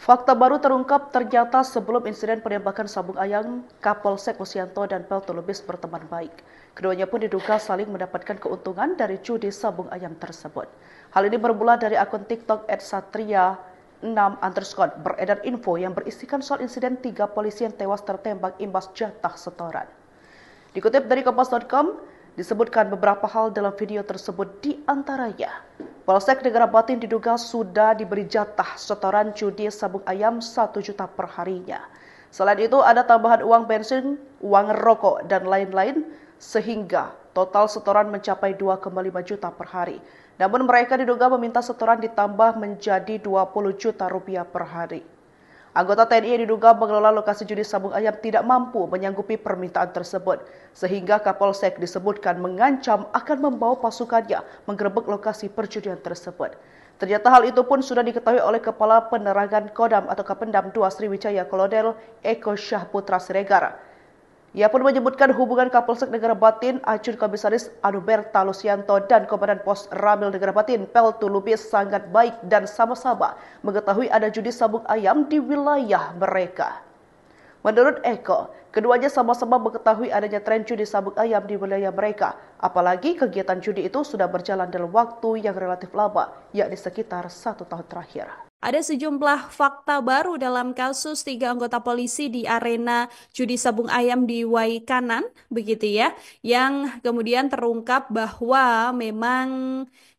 Fakta baru terungkap ternyata sebelum insiden penembakan sabung ayam, Kapolsek Musianto dan Pelto Lubis berteman baik. Keduanya pun diduga saling mendapatkan keuntungan dari judi sabung ayam tersebut. Hal ini bermula dari akun TikTok @satria6_ beredar info yang berisikan soal insiden 3 polisi yang tewas tertembak imbas jatah setoran. Dikutip dari kompas.com, disebutkan beberapa hal dalam video tersebut, di antaranya Polsek Negara Batin diduga sudah diberi jatah setoran judi sabung ayam 1 juta per harinya. Selain itu ada tambahan uang bensin, uang rokok, dan lain-lain sehingga total setoran mencapai 2,5 juta per hari. Namun mereka diduga meminta setoran ditambah menjadi 20 juta rupiah per hari. Anggota TNI yang diduga mengelola lokasi judi sabung ayam tidak mampu menyanggupi permintaan tersebut, sehingga Kapolsek disebutkan mengancam akan membawa pasukannya menggerebek lokasi perjudian tersebut. Ternyata hal itu pun sudah diketahui oleh Kepala Penerangan Kodam atau Kapendam 2 Sriwijaya Kolonel Eko Syahputra Siregar. Ia pun menyebutkan hubungan Kapolsek Negara Batin, Ajun Komisaris Anuberta Lusianto dan Komandan Pos Ramil Negara Batin, Pelto Lubis sangat baik dan sama-sama mengetahui ada judi sabung ayam di wilayah mereka. Menurut Eko, keduanya sama-sama mengetahui adanya tren judi sabung ayam di wilayah mereka. Apalagi kegiatan judi itu sudah berjalan dalam waktu yang relatif lama, yakni sekitar 1 tahun terakhir. Ada sejumlah fakta baru dalam kasus 3 anggota polisi di arena judi sabung ayam di Waikanan, begitu ya, yang kemudian terungkap bahwa memang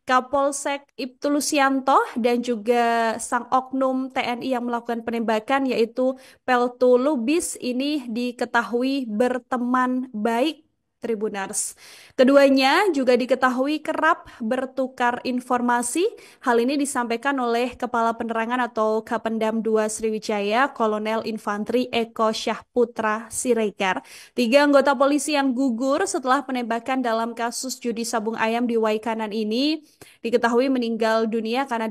Kapolsek Ibtu Lusianto dan juga sang oknum TNI yang melakukan penembakan yaitu Pelto Lubis ini diketahui berteman baik Tribuners. Keduanya juga diketahui kerap bertukar informasi. Hal ini disampaikan oleh Kepala Penerangan atau Kapendam 2 Sriwijaya, Kolonel Infantri Eko Syahputra Siregar. 3 anggota polisi yang gugur setelah penembakan dalam kasus judi sabung ayam di Waikanan ini diketahui meninggal dunia karena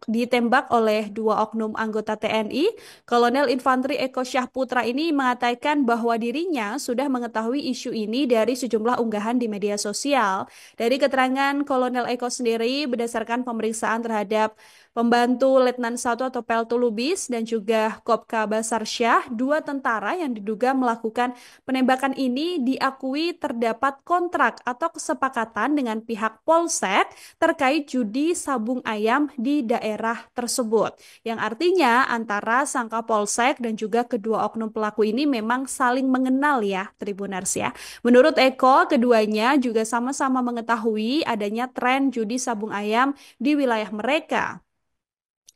ditembak oleh 2 oknum anggota TNI. Kolonel Infantri Eko Syahputra ini mengatakan bahwa dirinya sudah mengetahui isu ini dari sejumlah unggahan di media sosial. Dari keterangan Kolonel Eko sendiri, berdasarkan pemeriksaan terhadap pembantu Letnan 1 atau Pelto Lubis dan juga Kopka Basar Syah, 2 tentara yang diduga melakukan penembakan ini diakui terdapat kontrak atau kesepakatan dengan pihak Polsek terkait judi sabung ayam di daerah tersebut. Yang artinya antara sang Kapolsek dan juga kedua oknum pelaku ini memang saling mengenal ya, Tribuners ya. Menurut Eko, keduanya juga sama-sama mengetahui adanya tren judi sabung ayam di wilayah mereka.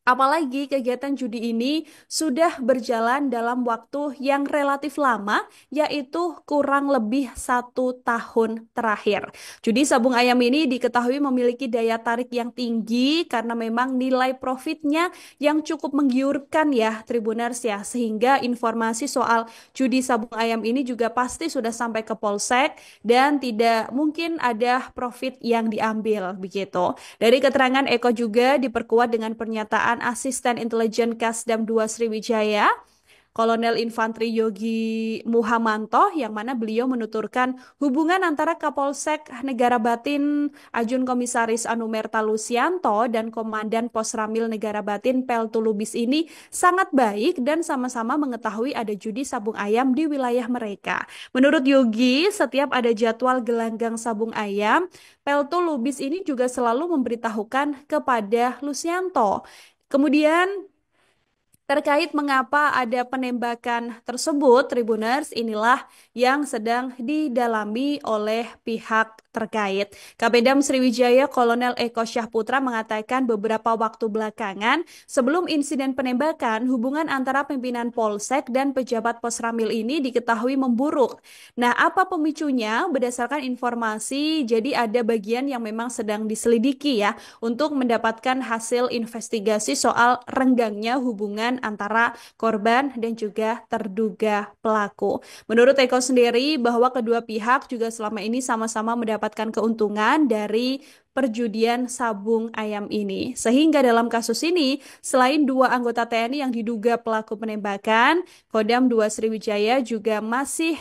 Apalagi kegiatan judi ini sudah berjalan dalam waktu yang relatif lama, yaitu kurang lebih 1 tahun terakhir. Judi sabung ayam ini diketahui memiliki daya tarik yang tinggi karena memang nilai profitnya yang cukup menggiurkan ya, Tribuners ya. Sehingga informasi soal judi sabung ayam ini juga pasti sudah sampai ke Polsek dan tidak mungkin ada profit yang diambil begitu. Dari keterangan Eko juga diperkuat dengan pernyataan Asisten Intelijen Kasdam 2 Sriwijaya, Kolonel Infantri Yogi Muhamanto, yang mana beliau menuturkan hubungan antara Kapolsek Negara Batin Ajun Komisaris Anumerta Lusianto dan Komandan Pos Ramil Negara Batin Pelto Lubis ini sangat baik dan sama-sama mengetahui ada judi sabung ayam di wilayah mereka. Menurut Yogi, setiap ada jadwal gelanggang sabung ayam, Pelto Lubis ini juga selalu memberitahukan kepada Lusianto. Kemudian terkait mengapa ada penembakan tersebut, Tribuners, inilah yang sedang didalami oleh pihak terkait. Kapendam Sriwijaya Kolonel Eko Syahputra mengatakan beberapa waktu belakangan sebelum insiden penembakan, hubungan antara pimpinan Polsek dan pejabat Pos Ramil ini diketahui memburuk. Nah, apa pemicunya? Berdasarkan informasi, jadi ada bagian yang memang sedang diselidiki ya untuk mendapatkan hasil investigasi soal renggangnya hubungan antara korban dan juga terduga pelaku. Menurut Eko sendiri bahwa kedua pihak juga selama ini sama-sama mendapatkan keuntungan dari perjudian sabung ayam ini. Sehingga dalam kasus ini, selain 2 anggota TNI yang diduga pelaku penembakan, Kodam 2 Sriwijaya juga masih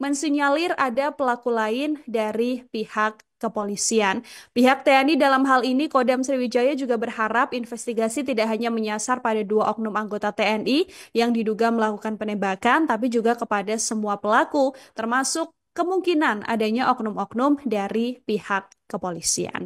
mensinyalir ada pelaku lain dari pihak kepolisian. Pihak TNI dalam hal ini Kodam Sriwijaya juga berharap investigasi tidak hanya menyasar pada 2 oknum anggota TNI yang diduga melakukan penembakan, tapi juga kepada semua pelaku, termasuk kemungkinan adanya oknum-oknum dari pihak kepolisian.